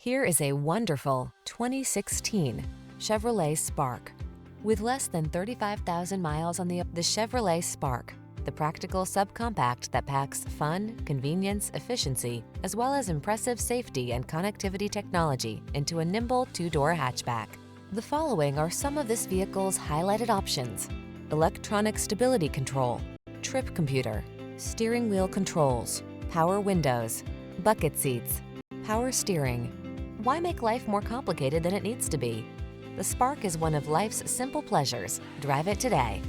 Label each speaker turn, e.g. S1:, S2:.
S1: Here is a wonderful 2016 Chevrolet Spark. With less than 35,000 miles on the Chevrolet Spark, the practical subcompact that packs fun, convenience, efficiency, as well as impressive safety and connectivity technology into a nimble two-door hatchback. The following are some of this vehicle's highlighted options: electronic stability control, trip computer, steering wheel controls, power windows, bucket seats, power steering. Why make life more complicated than it needs to be? The Spark is one of life's simple pleasures. Drive it today.